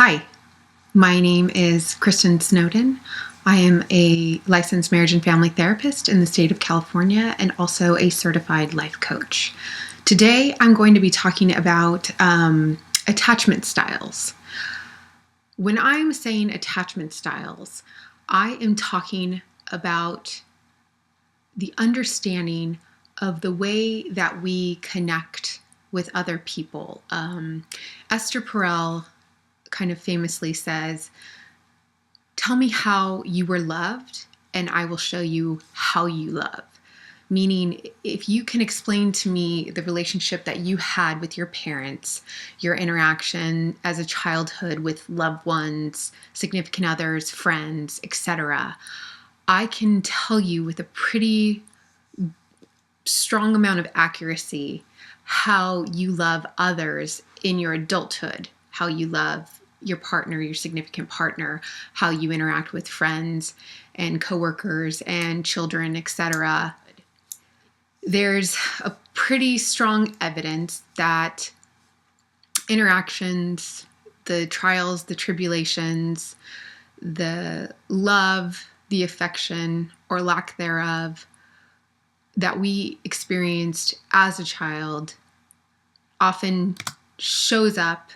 Hi, my name is Kristin Snowden. I am a licensed marriage and family therapist in the state of California and also a certified life coach. Today, I'm going to be talking about attachment styles. When I'm saying attachment styles, I am talking about the understanding of the way that we connect with other people. Esther Perel kind of famously says, "Tell me how you were loved, and I will show you how you love." Meaning, if you can explain to me the relationship that you had with your parents, your interaction as a childhood with loved ones, significant others, friends, etc., I can tell you with a pretty strong amount of accuracy how you love others in your adulthood, how you love your partner, your significant partner, how you interact with friends and coworkers and children, etc. There's a pretty strong evidence that interactions, the trials, the tribulations, the love, the affection, or lack thereof, that we experienced as a child often shows up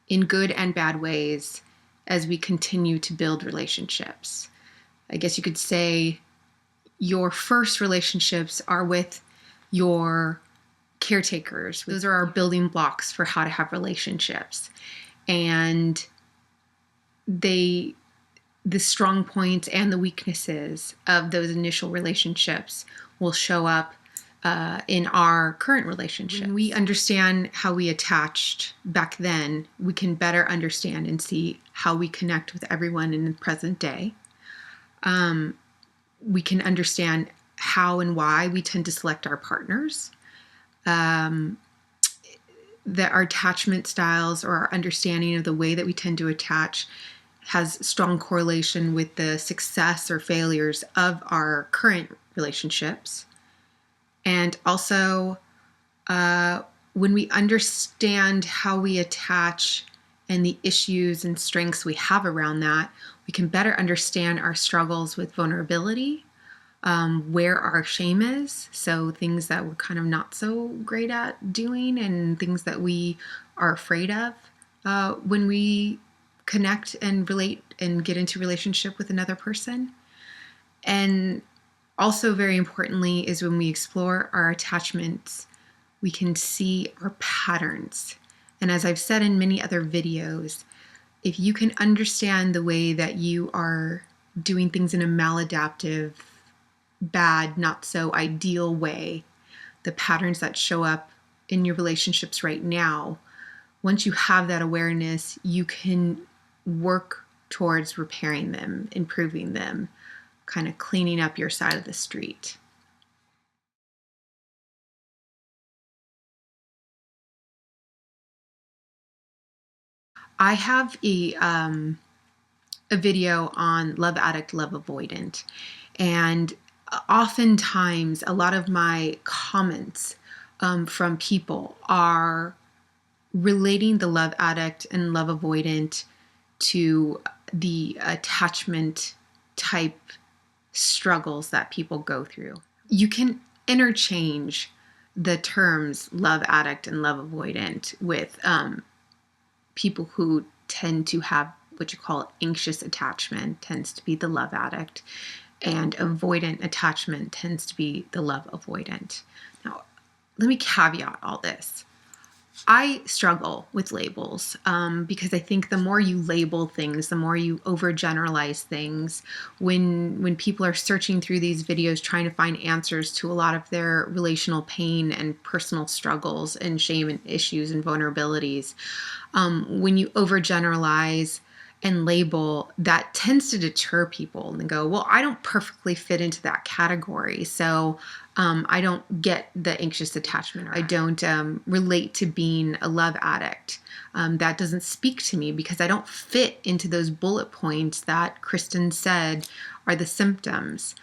in good and bad ways as we continue to build relationships. I guess you could say your first relationships are with your caretakers. Those are our building blocks for how to have relationships. And the strong points and the weaknesses of those initial relationships will show up in our current relationship. When we understand how we attached back then, we can better understand and see how we connect with everyone in the present day. We can understand how and why we tend to select our partners. That our attachment styles or our understanding of the way that we tend to attach has strong correlation with the success or failures of our current relationships. And also, when we understand how we attach and the issues and strengths we have around that, we can better understand our struggles with vulnerability, where our shame is, so things that we're kind of not so great at doing and things that we are afraid of when we connect and relate and get into relationship with another person. And also, very importantly, is when we explore our attachments, we can see our patterns. And as I've said in many other videos, if you can understand the way that you are doing things in a maladaptive, bad, not so ideal way, the patterns that show up in your relationships right now, once you have that awareness, you can work towards repairing them, improving them, kind of cleaning up your side of the street. I have a video on love addict, love avoidant, and oftentimes a lot of my comments from people are relating the love addict and love avoidant to the attachment type struggles that people go through. You can interchange the terms love addict and love avoidant with people who tend to have what you call anxious attachment, tends to be the love addict, and avoidant attachment tends to be the love avoidant. Now, let me caveat all this. I struggle with labels because I think the more you label things, the more you overgeneralize things. When people are searching through these videos trying to find answers to a lot of their relational pain and personal struggles and shame and issues and vulnerabilities, when you overgeneralize and label, that tends to deter people and go, well, I don't perfectly fit into that category, so I don't get the anxious attachment, or I don't relate to being a love addict. That doesn't speak to me because I don't fit into those bullet points that Kristin said are the symptoms.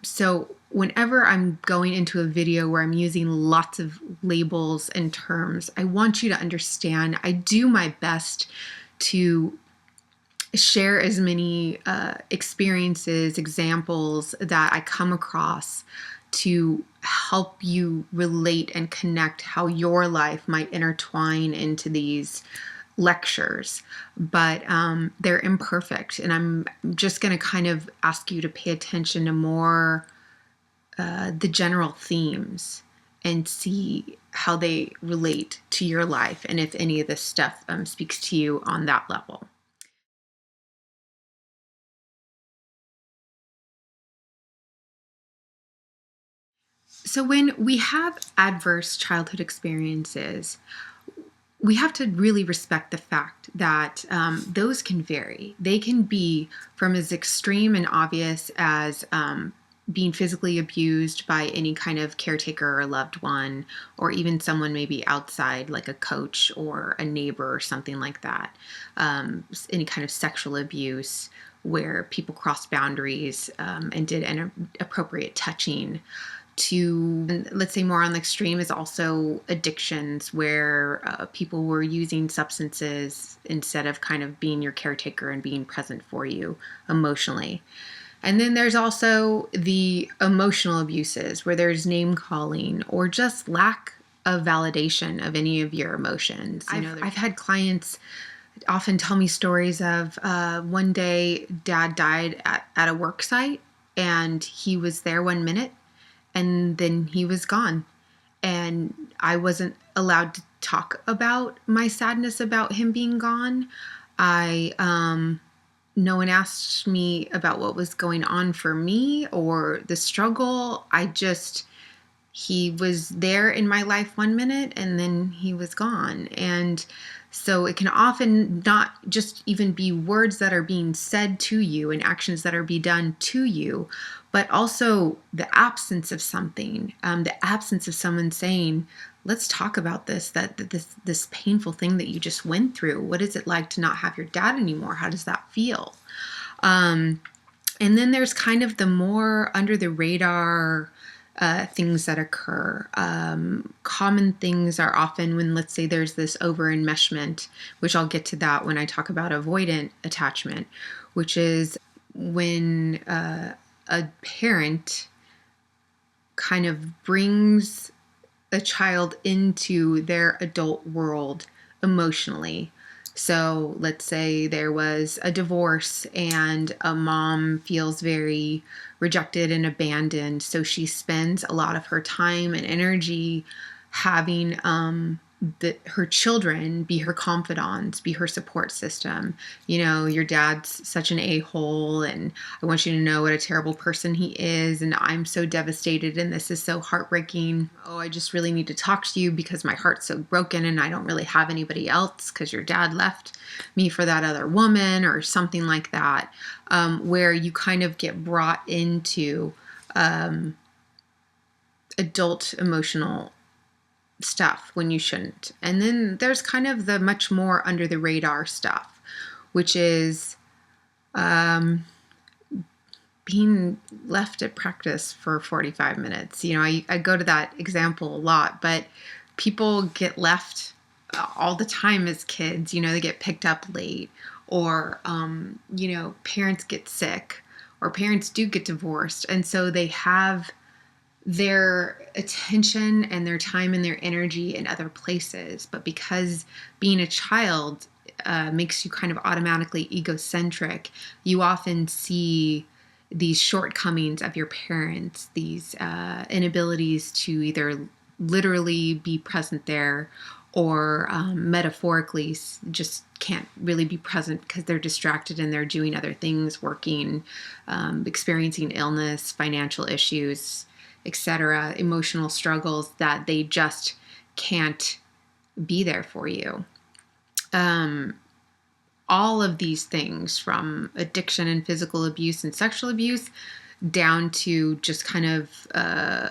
So whenever I'm going into a video where I'm using lots of labels and terms, I want you to understand I do my best to share as many experiences, examples that I come across to help you relate and connect how your life might intertwine into these lectures. But they're imperfect, and I'm just going to kind of ask you to pay attention to more the general themes and see how they relate to your life, and if any of this stuff speaks to you on that level. So when we have adverse childhood experiences, we have to really respect the fact that those can vary. They can be from as extreme and obvious as being physically abused by any kind of caretaker or loved one, or even someone maybe outside, like a coach or a neighbor or something like that. Any kind of sexual abuse where people crossed boundaries and did inappropriate touching, to, let's say, more on the extreme is also addictions where people were using substances instead of kind of being your caretaker and being present for you emotionally. And then there's also the emotional abuses where there's name calling or just lack of validation of any of your emotions. I've had clients often tell me stories of one day dad died at a work site, and he was there 1 minute and then he was gone. And I wasn't allowed to talk about my sadness about him being gone. No one asked me about what was going on for me or the struggle. He was there in my life 1 minute and then he was gone. And so it can often not just even be words that are being said to you and actions that are being done to you, but also the absence of something, the absence of someone saying, let's talk about this painful thing that you just went through. What is it like to not have your dad anymore? How does that feel? And then there's kind of the more under the radar things that occur. Common things are often when, let's say, there's this over-enmeshment, which I'll get to that when I talk about avoidant attachment, which is when a parent kind of brings a child into their adult world emotionally. So let's say there was a divorce and a mom feels very rejected and abandoned. So she spends a lot of her time and energy having her children be her confidants, be her support system. Your dad's such an a-hole, and I want you to know what a terrible person he is, and I'm so devastated, and this is so heartbreaking. Oh, I just really need to talk to you because my heart's so broken and I don't really have anybody else because your dad left me for that other woman, or something like that, where you kind of get brought into adult emotional stuff when you shouldn't. And then there's kind of the much more under the radar stuff, which is being left at practice for 45 minutes. I go to that example a lot, but people get left all the time as kids. They get picked up late, or parents get sick, or parents do get divorced, and so they have their attention and their time and their energy in other places. But because being a child makes you kind of automatically egocentric, you often see these shortcomings of your parents, these inabilities to either literally be present there or metaphorically just can't really be present because they're distracted and they're doing other things, working, experiencing illness, financial issues, etc., emotional struggles that they just can't be there for you. All of these things, from addiction and physical abuse and sexual abuse down to just kind of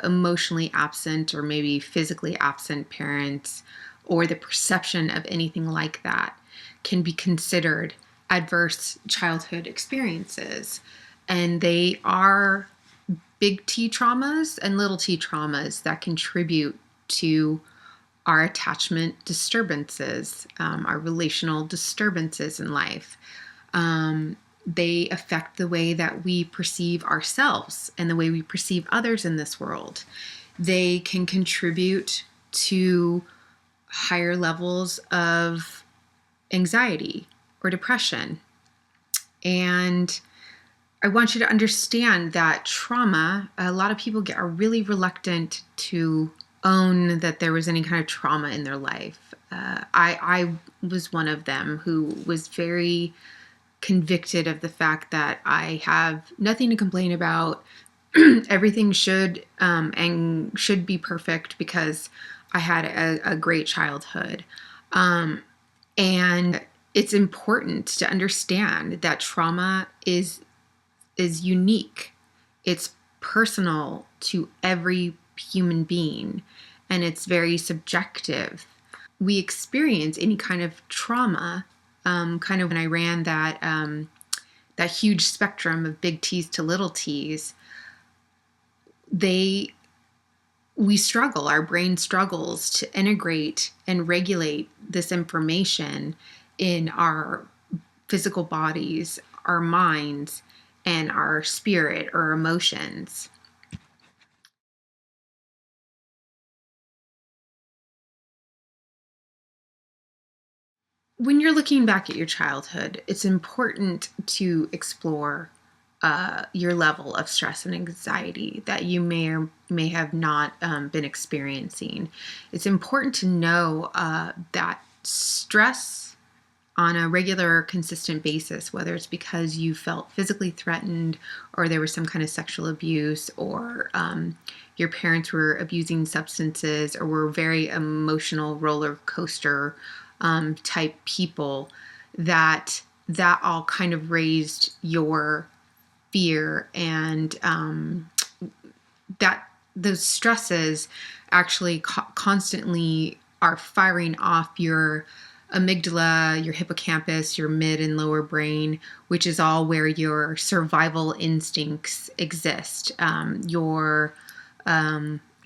emotionally absent or maybe physically absent parents, or the perception of anything like that, can be considered adverse childhood experiences. And they are big T traumas and little t traumas that contribute to our attachment disturbances, our relational disturbances in life. They affect the way that we perceive ourselves and the way we perceive others in this world. They can contribute to higher levels of anxiety or depression. And I want you to understand that trauma, a lot of people are really reluctant to own that there was any kind of trauma in their life. I was one of them who was very convicted of the fact that I have nothing to complain about. Everything should and should be perfect because I had a great childhood. And it's important to understand that trauma is unique. It's personal to every human being, and it's very subjective. We experience any kind of trauma, kind of when I ran that huge spectrum of big T's to little t's, we struggle, our brain struggles to integrate and regulate this information in our physical bodies, our minds, and our spirit or emotions. When you're looking back at your childhood, it's important to explore your level of stress and anxiety that you may or may have not been experiencing. It's important to know that stress on a regular, consistent basis, whether it's because you felt physically threatened or there was some kind of sexual abuse or your parents were abusing substances or were very emotional roller coaster type people, that all kind of raised your fear, and that those stresses actually constantly are firing off your amygdala, your hippocampus, your mid and lower brain, which is all where your survival instincts exist. Your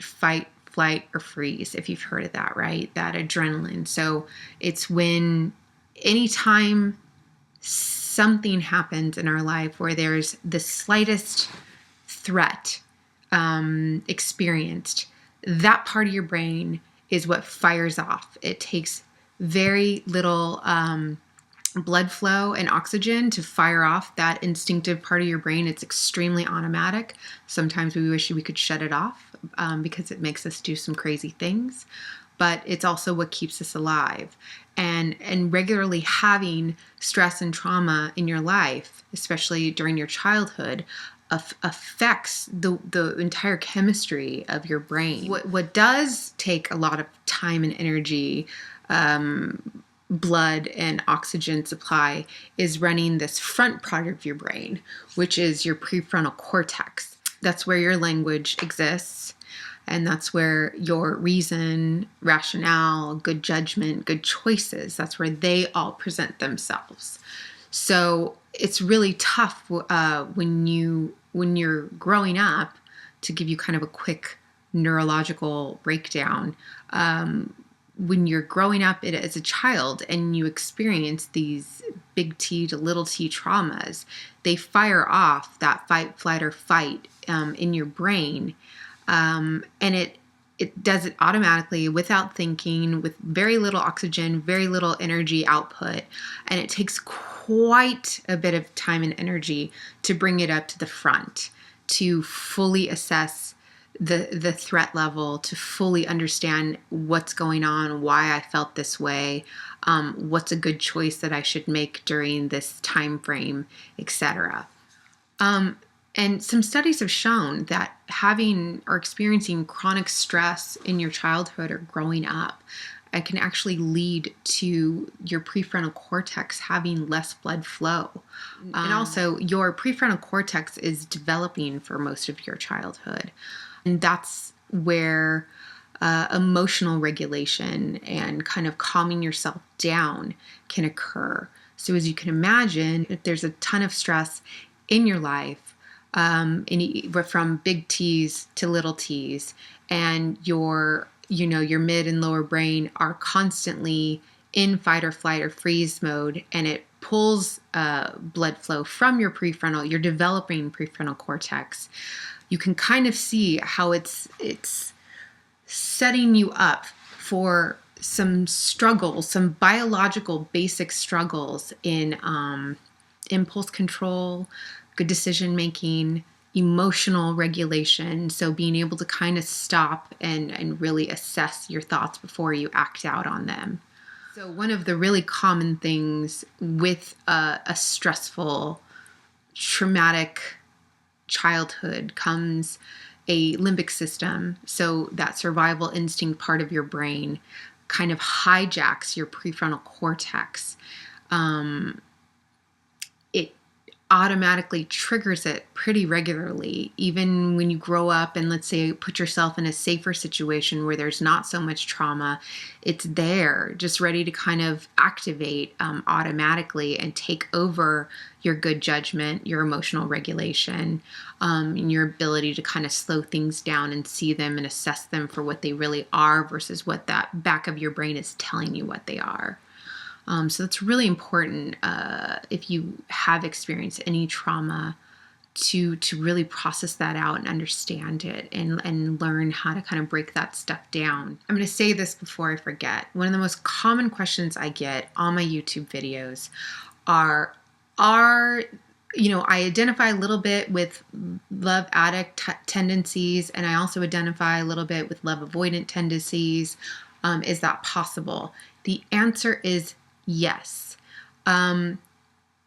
fight, flight, or freeze, if you've heard of that, right? That adrenaline. So it's when anytime something happens in our life where there's the slightest threat experienced, that part of your brain is what fires off. It takes very little blood flow and oxygen to fire off that instinctive part of your brain. It's extremely automatic. Sometimes we wish we could shut it off because it makes us do some crazy things, but it's also what keeps us alive. And regularly having stress and trauma in your life, especially during your childhood, affects the entire chemistry of your brain. What does take a lot of time and energy, blood and oxygen supply, is running this front part of your brain, which is your prefrontal cortex. That's where your language exists. And that's where your reason, rationale, good judgment, good choices, that's where they all present themselves. So it's really tough when you're growing up, to give you kind of a quick neurological breakdown. When you're growing up as a child and you experience these big T to little t traumas, they fire off that fight, flight, or fight in your brain. And it does it automatically without thinking, with very little oxygen, very little energy output. And it takes quite a bit of time and energy to bring it up to the front, to fully assess the threat level, to fully understand what's going on, why I felt this way, what's a good choice that I should make during this time frame, etc. And some studies have shown that having or experiencing chronic stress in your childhood or growing up, it can actually lead to your prefrontal cortex having less blood flow. And also, your prefrontal cortex is developing for most of your childhood. And that's where emotional regulation and kind of calming yourself down can occur. So as you can imagine, if there's a ton of stress in your life, from big T's to little t's, and you're your mid and lower brain are constantly in fight or flight or freeze mode, and it pulls blood flow from your your developing prefrontal cortex, you can kind of see how it's setting you up for some struggles, some biological basic struggles in impulse control, good decision making, emotional regulation. So being able to kind of stop and really assess your thoughts before you act out on them. So one of the really common things with a stressful, traumatic childhood comes a limbic system. So that survival instinct part of your brain kind of hijacks your prefrontal cortex. It automatically triggers it pretty regularly, even when you grow up and, let's say, put yourself in a safer situation where there's not so much trauma. It's there, just ready to kind of activate automatically and take over your good judgment, your emotional regulation, and your ability to kind of slow things down and see them and assess them for what they really are versus what that back of your brain is telling you what they are. So it's really important if you have experienced any trauma to really process that out and understand it and learn how to kind of break that stuff down. I'm going to say this before I forget. One of the most common questions I get on my YouTube videos are I identify a little bit with love addict tendencies, and I also identify a little bit with love avoidant tendencies. Is that possible? The answer is yes. When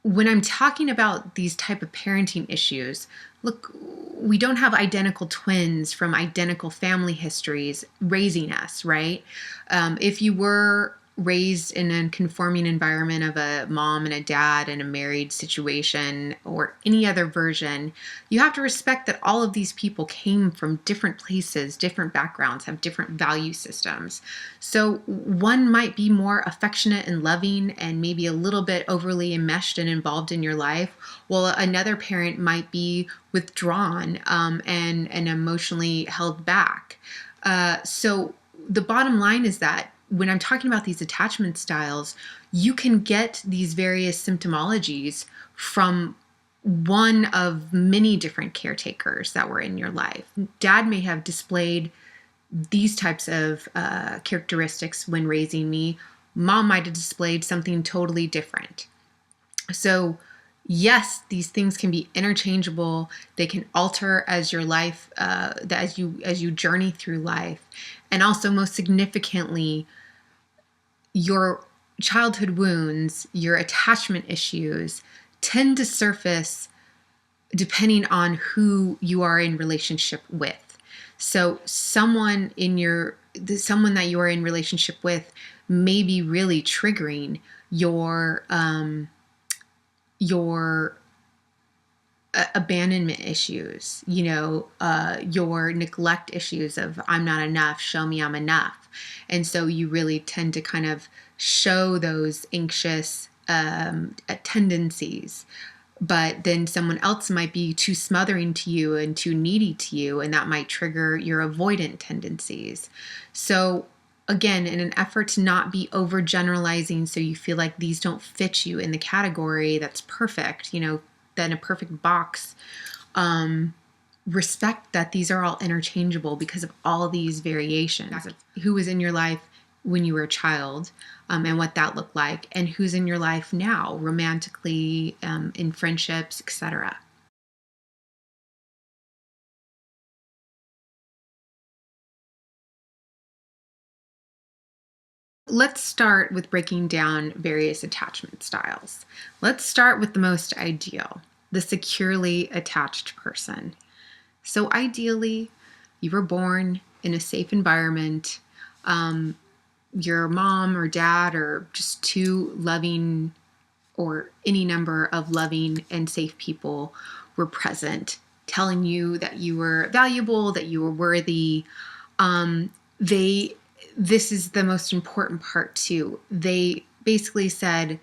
I'm talking about these type of parenting issues, look, we don't have identical twins from identical family histories raising us, right? If you were raised in a conforming environment of a mom and a dad in a married situation or any other version, you have to respect that all of these people came from different places, different backgrounds, have different value systems. So one might be more affectionate and loving and maybe a little bit overly enmeshed and involved in your life, while another parent might be withdrawn and emotionally held back. So the bottom line is that when I'm talking about these attachment styles, you can get these various symptomologies from one of many different caretakers that were in your life. Dad may have displayed these types of characteristics when raising me. Mom might have displayed something totally different. So yes, these things can be interchangeable. They can alter as your life, as you journey through life. And also, most significantly, your childhood wounds, your attachment issues tend to surface depending on who you are in relationship with. So someone that you are in relationship with may be really triggering your abandonment issues, your neglect issues of I'm not enough, show me I'm enough. And so you really tend to kind of show those anxious tendencies. But then someone else might be too smothering to you and too needy to you, and that might trigger your avoidant tendencies. So again, in an effort to not be overgeneralizing so you feel like these don't fit you in the category that's perfect, than a perfect box, respect that these are all interchangeable because of all these variations of who was in your life when you were a child, and what that looked like, and who's in your life now, romantically, in friendships, etc. Let's start with breaking down various attachment styles. Let's start with the most ideal, the securely attached person. So ideally, you were born in a safe environment. Your mom or dad or just two loving or any number of loving and safe people were present, telling you that you were valuable, that you were worthy. This is the most important part too. They basically said,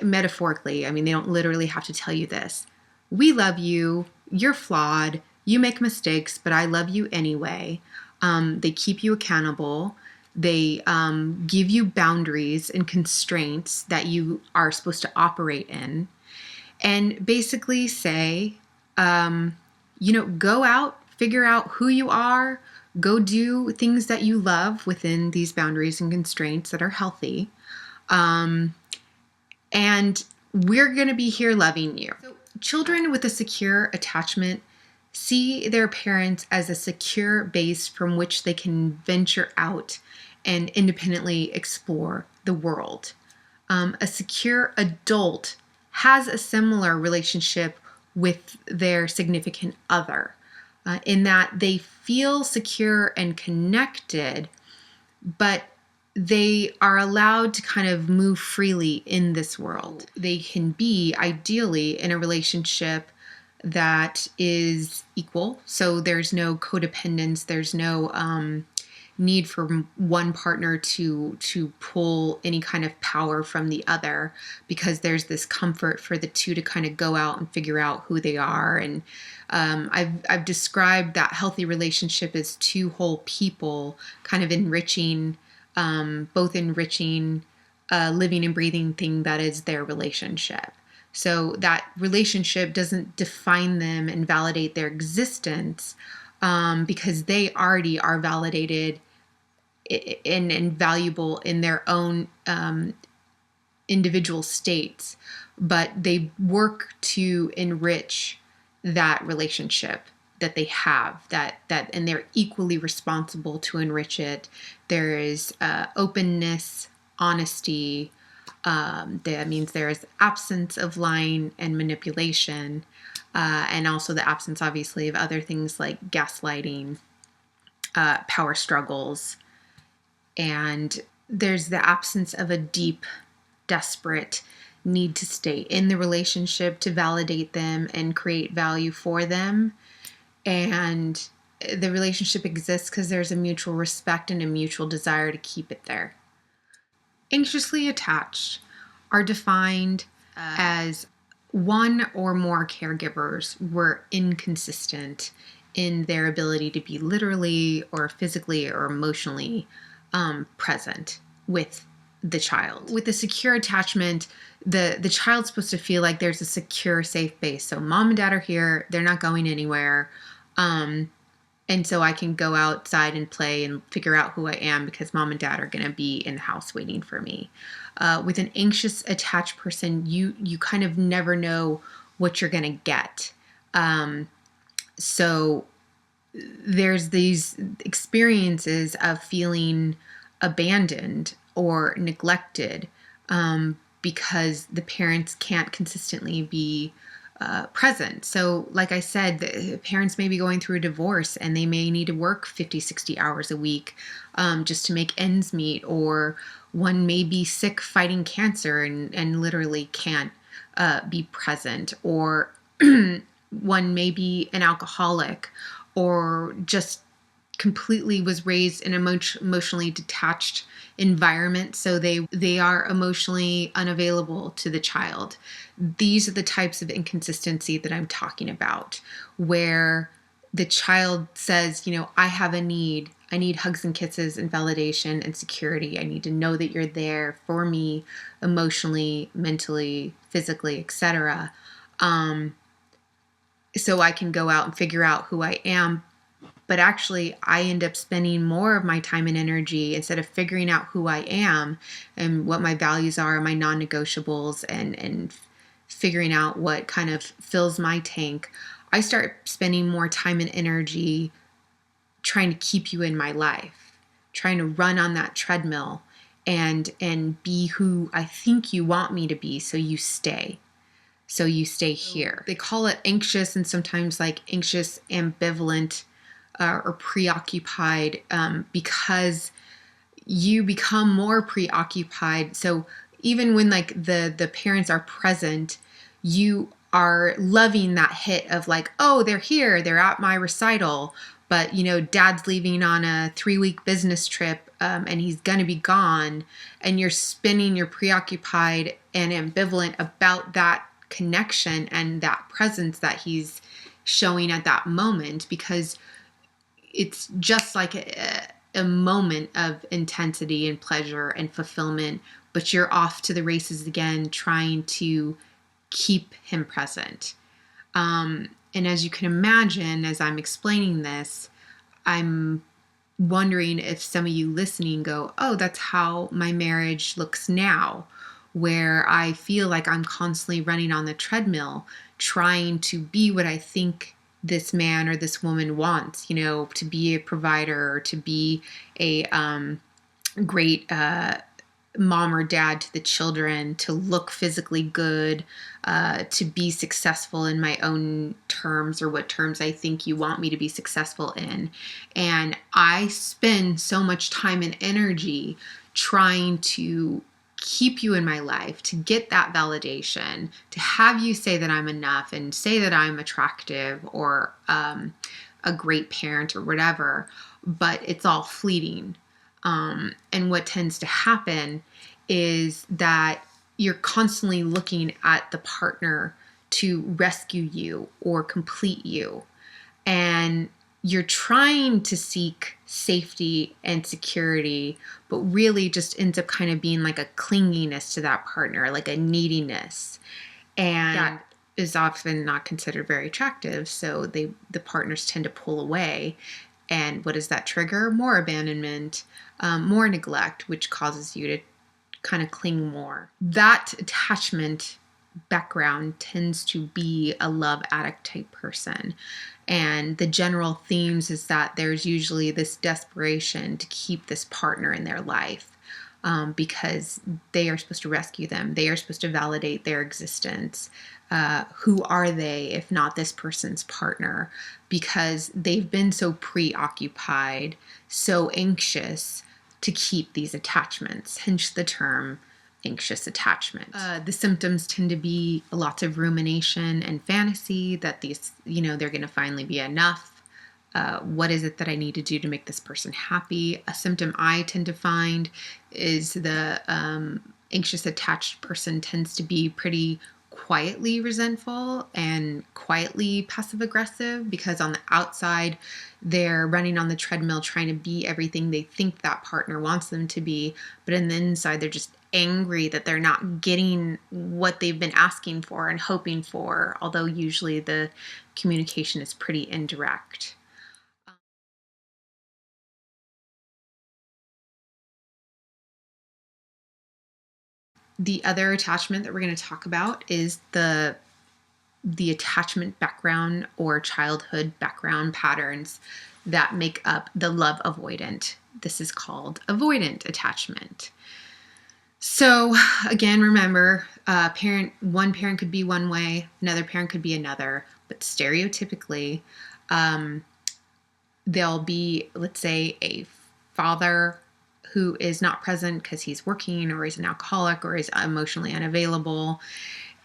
metaphorically, they don't literally have to tell you this. We love you. You're flawed. You make mistakes, but I love you anyway. They keep you accountable. They give you boundaries and constraints that you are supposed to operate in, and basically say, go out, figure out who you are, go do things that you love within these boundaries and constraints that are healthy. And we're going to be here loving you. So children with a secure attachment see their parents as a secure base from which they can venture out and independently explore the world. A secure adult has a similar relationship with their significant other, in that they feel secure and connected, but they are allowed to kind of move freely in this world. They can be ideally in a relationship that is equal. So there's no codependence. There's no need for one partner to pull any kind of power from the other, because there's this comfort for the two to kind of go out and figure out who they are. And I've described that healthy relationship as two whole people kind of enriching, both enriching a living and breathing thing that is their relationship. So that relationship doesn't define them and validate their existence, because they already are validated and valuable in their own individual states, but they work to enrich that relationship that they have, and they're equally responsible to enrich it. There is openness, honesty. That means there is absence of lying and manipulation, and also the absence, obviously, of other things like gaslighting, power struggles, and there's the absence of a deep, desperate need to stay in the relationship to validate them and create value for them. And the relationship exists because there's a mutual respect and a mutual desire to keep it there. Anxiously attached are defined as one or more caregivers were inconsistent in their ability to be literally or physically or emotionally present with the child. With a secure attachment, the child's supposed to feel like there's a secure, safe base. So mom and dad are here. They're not going anywhere. And so I can go outside and play and figure out who I am because mom and dad are going to be in the house waiting for me. With an anxious attached person, you kind of never know what you're going to get. So there's these experiences of feeling abandoned or neglected, because the parents can't consistently be present. So like I said, the parents may be going through a divorce and they may need to work 50, 60 hours a week just to make ends meet, or one may be sick fighting cancer and literally can't be present, or one may be an alcoholic, or just completely was raised in an emotionally detached environment, so they are emotionally unavailable to the child. These are the types of inconsistency that I'm talking about, where the child says, I have a need. I need hugs and kisses and validation and security. I need to know that you're there for me emotionally, mentally, physically, etc. So I can go out and figure out who I am. But actually, I end up spending more of my time and energy, instead of figuring out who I am and what my values are, my non-negotiables, and figuring out what kind of fills my tank. I start spending more time and energy trying to keep you in my life, trying to run on that treadmill and be who I think you want me to be, so you stay. So you stay here. They call it anxious, and sometimes like anxious ambivalent, or preoccupied, because you become more preoccupied. So even when like the parents are present, you are loving that hit of like, oh, they're here, they're at my recital, but dad's leaving on a 3-week business trip, and he's going to be gone, and you're preoccupied and ambivalent about that connection and that presence that he's showing at that moment, because it's just like a moment of intensity and pleasure and fulfillment, but you're off to the races again, trying to keep him present. And as you can imagine, as I'm explaining this, I'm wondering if some of you listening go, oh, that's how my marriage looks now, where I feel like I'm constantly running on the treadmill, trying to be what I think this man or this woman wants, to be a provider, or to be a great mom or dad to the children, to look physically good, to be successful in my own terms, or what terms I think you want me to be successful in. And I spend so much time and energy trying to keep you in my life, to get that validation, to have you say that I'm enough and say that I'm attractive, or a great parent, or whatever, but it's all fleeting. And what tends to happen is that you're constantly looking at the partner to rescue you or complete you. And you're trying to seek safety and security, but really just ends up kind of being like a clinginess to that partner, like a neediness. And that is often not considered very attractive. So the partners tend to pull away. And what does that trigger? More abandonment, more neglect, which causes you to kind of cling more. That attachment background tends to be a love addict type person. And the general themes is that there's usually this desperation to keep this partner in their life. Because they are supposed to rescue them. They are supposed to validate their existence. Who are they if not this person's partner? Because they've been so preoccupied, so anxious to keep these attachments, hence the term anxious attachment. The symptoms tend to be lots of rumination and fantasy that these, they're going to finally be enough. What is it that I need to do to make this person happy? A symptom I tend to find is the anxious attached person tends to be pretty quietly resentful and quietly passive aggressive, because on the outside they're running on the treadmill trying to be everything they think that partner wants them to be, but in the inside they're just angry that they're not getting what they've been asking for and hoping for, although usually the communication is pretty indirect. The other attachment that we're going to talk about is the attachment background or childhood background patterns that make up the love avoidant. This is called avoidant attachment. So again, remember, one parent could be one way, another parent could be another, but stereotypically, there'll be, let's say, a father who is not present because he's working, or he's an alcoholic, or is emotionally unavailable,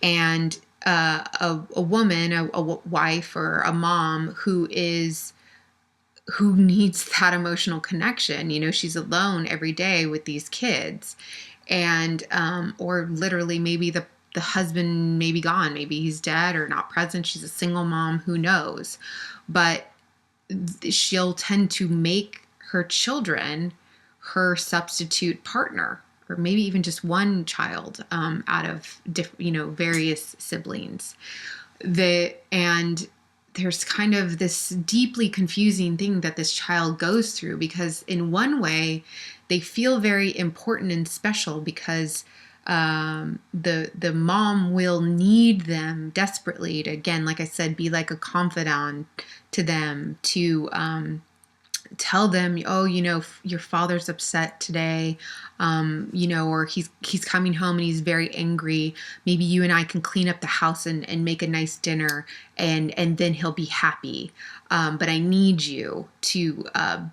and a woman, a wife or a mom who needs that emotional connection. She's alone every day with these kids, and or literally maybe the husband may be gone, maybe he's dead or not present. She's a single mom, who knows? But she'll tend to make her children her substitute partner, or maybe even just one child out of various siblings. And there's kind of this deeply confusing thing that this child goes through, because in one way they feel very important and special, because the mom will need them desperately to, again, like I said, be like a confidant to them, to tell them, oh, your father's upset today, or he's coming home and he's very angry. Maybe you and I can clean up the house and make a nice dinner, and then he'll be happy. But I need you to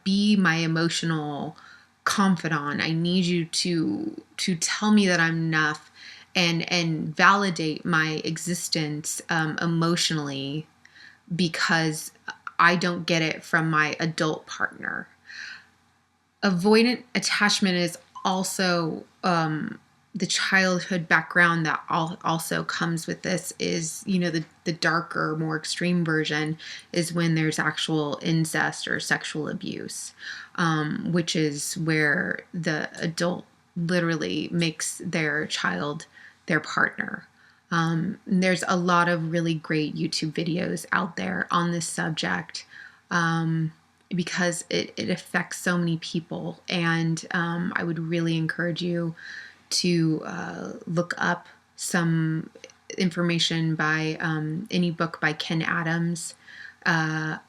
be my emotional confidant. I need you to tell me that I'm enough, and validate my existence emotionally, because I don't get it from my adult partner. Avoidant attachment is also the childhood background that also comes with this is, the darker, more extreme version is when there's actual incest or sexual abuse, which is where the adult literally makes their child their partner. There's a lot of really great YouTube videos out there on this subject, because it affects so many people. And I would really encourage you to look up some information by any book by Ken Adams,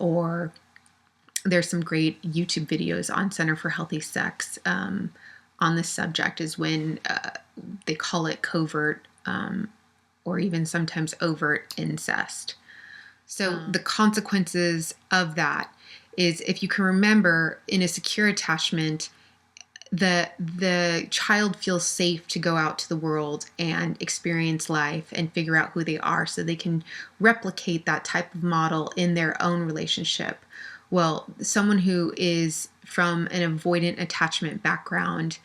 or there's some great YouTube videos on Center for Healthy Sex on this subject, is when they call it covert, or even sometimes overt incest. So the consequences of that is, if you can remember, in a secure attachment, the child feels safe to go out to the world and experience life and figure out who they are, so they can replicate that type of model in their own relationship. Well, someone who is from an avoidant attachment background,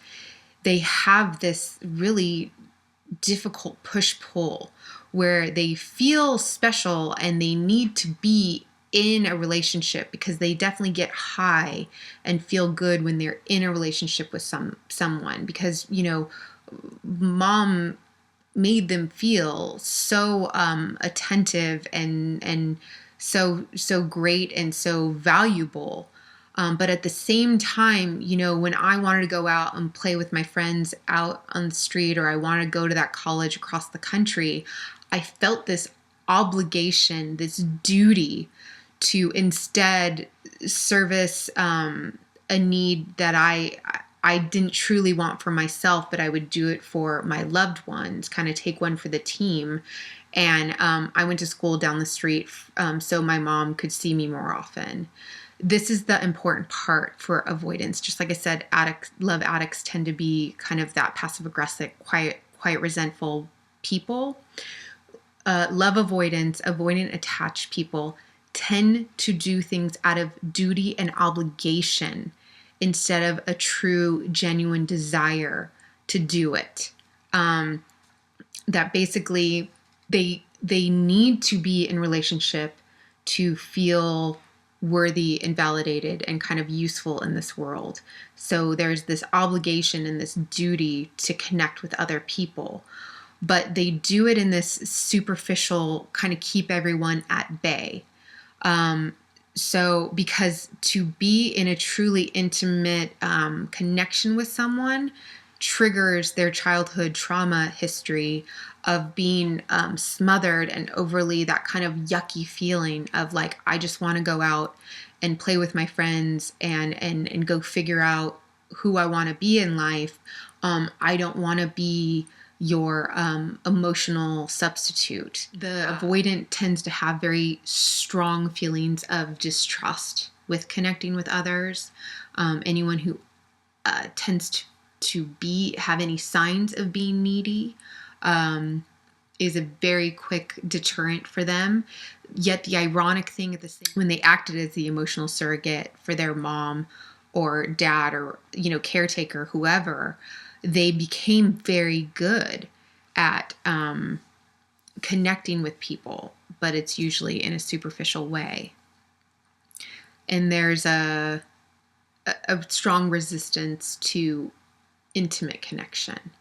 they have this really difficult push-pull where they feel special and they need to be in a relationship, because they definitely get high and feel good when they're in a relationship with someone, because mom made them feel so attentive and so great and so valuable. But at the same time, when I wanted to go out and play with my friends out on the street, or I wanted to go to that college across the country, I felt this obligation, this duty to instead service a need that I didn't truly want for myself, but I would do it for my loved ones, kind of take one for the team. And I went to school down the street so my mom could see me more often. This is the important part for avoidance. Just like I said, love addicts tend to be kind of that passive-aggressive, quiet, resentful people. Love avoidance, avoidant attached people tend to do things out of duty and obligation instead of a true, genuine desire to do it. That basically they need to be in relationship to feel worthy and validated and kind of useful in this world. So there's this obligation and this duty to connect with other people. But they do it in this superficial kind of keep everyone at bay. So because to be in a truly intimate connection with someone triggers their childhood trauma history of being smothered and overly that kind of yucky feeling of like, I just want to go out and play with my friends and go figure out who I want to be in life. I don't want to be your emotional substitute. The avoidant tends to have very strong feelings of distrust with connecting with others. Anyone who tends to have any signs of being needy is a very quick deterrent for them. Yet the ironic thing when they acted as the emotional surrogate for their mom or dad or caretaker, whoever, they became very good at connecting with people, but it's usually in a superficial way. And there's a strong resistance to intimate connection.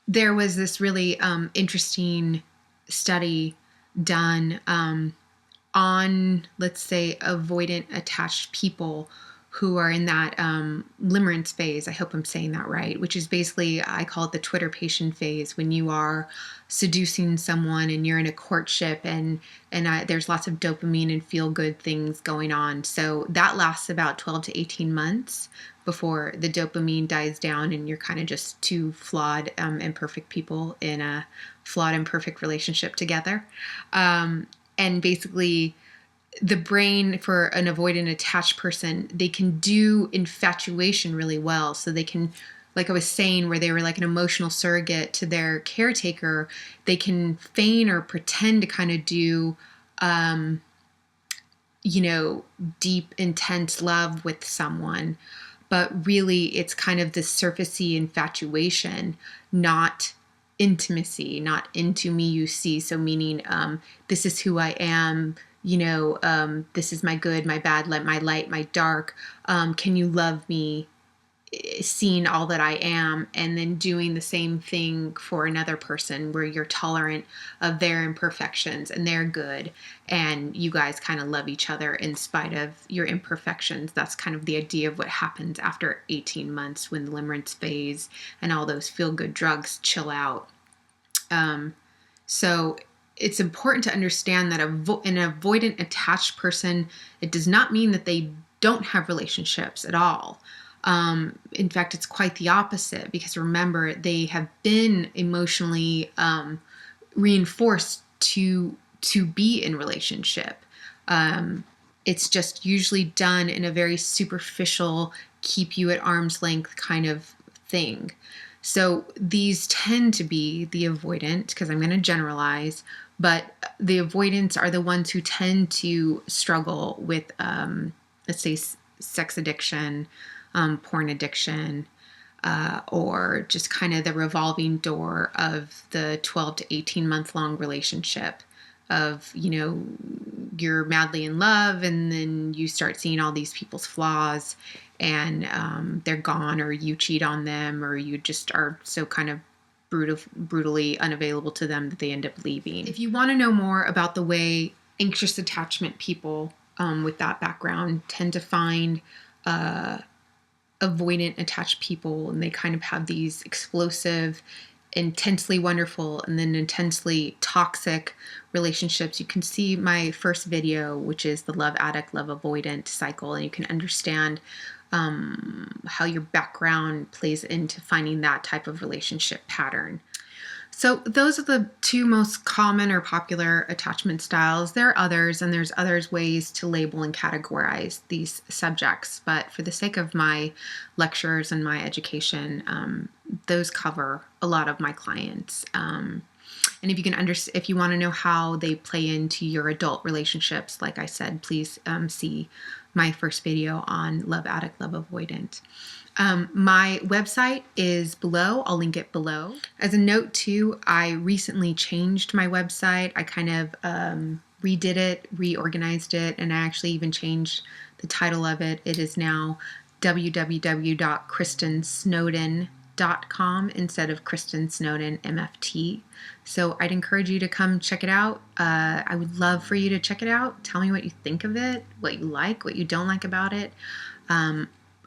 There was this really interesting study done on, let's say, avoidant attached people who are in that limerence phase. I hope I'm saying that right, which is basically, I call it the Twitter patient phase, when you are seducing someone and you're in a courtship and there's lots of dopamine and feel-good things going on. So that lasts about 12 to 18 months before the dopamine dies down and you're kind of just two flawed, imperfect people in a flawed, imperfect relationship together. And basically, the brain for an avoidant attached person, they can do infatuation really well. So they can, like I was saying, where they were like an emotional surrogate to their caretaker, they can feign or pretend to kind of do, deep, intense love with someone. But really, it's kind of this surfacey infatuation, not intimacy, not into me, you see. So meaning, this is who I am, this is my good, my bad, my light, my dark. Can you love me? Seeing all that I am, and then doing the same thing for another person where you're tolerant of their imperfections and they're good, and you guys kind of love each other in spite of your imperfections. That's kind of the idea of what happens after 18 months when the limerence phase and all those feel-good drugs chill out. So it's important to understand that an avoidant attached person, it does not mean that they don't have relationships at all. In fact, it's quite the opposite, because remember, they have been emotionally reinforced to be in relationship. It's just usually done in a very superficial, keep you at arm's length kind of thing. So these tend to be the avoidant, because I'm going to generalize, but the avoidants are the ones who tend to struggle with, let's say, sex addiction, porn addiction, or just kind of the revolving door of the 12 to 18 month long relationship of, you're madly in love, and then you start seeing all these people's flaws, and they're gone, or you cheat on them, or you just are so kind of brutally unavailable to them that they end up leaving. If you want to know more about the way anxious attachment people with that background tend to find avoidant attached people, and they kind of have these explosive, intensely wonderful, and then intensely toxic relationships, you can see my first video, which is the love addict, love avoidant cycle, and you can understand how your background plays into finding that type of relationship pattern. So those are the two most common or popular attachment styles. There are others, and there's others ways to label and categorize these subjects. But for the sake of my lectures and my education, those cover a lot of my clients. And if you can if you want to know how they play into your adult relationships, like I said, please see my first video on love addict, love avoidant. My website is below. I'll link it below. As a note too, I recently changed my website. I kind of redid it, reorganized it, and I actually even changed the title of it. It is now www.KristinSnowdenMFT.com instead of KristinSnowdenMFT. So I'd encourage you to come check it out. I would love for you to check it out. Tell me what you think of it, what you like, what you don't like about it.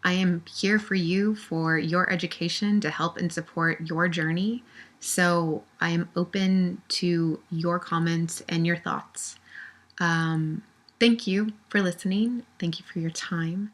I am here for you, for your education, to help and support your journey. So I am open to your comments and your thoughts. Thank you for listening. Thank you for your time.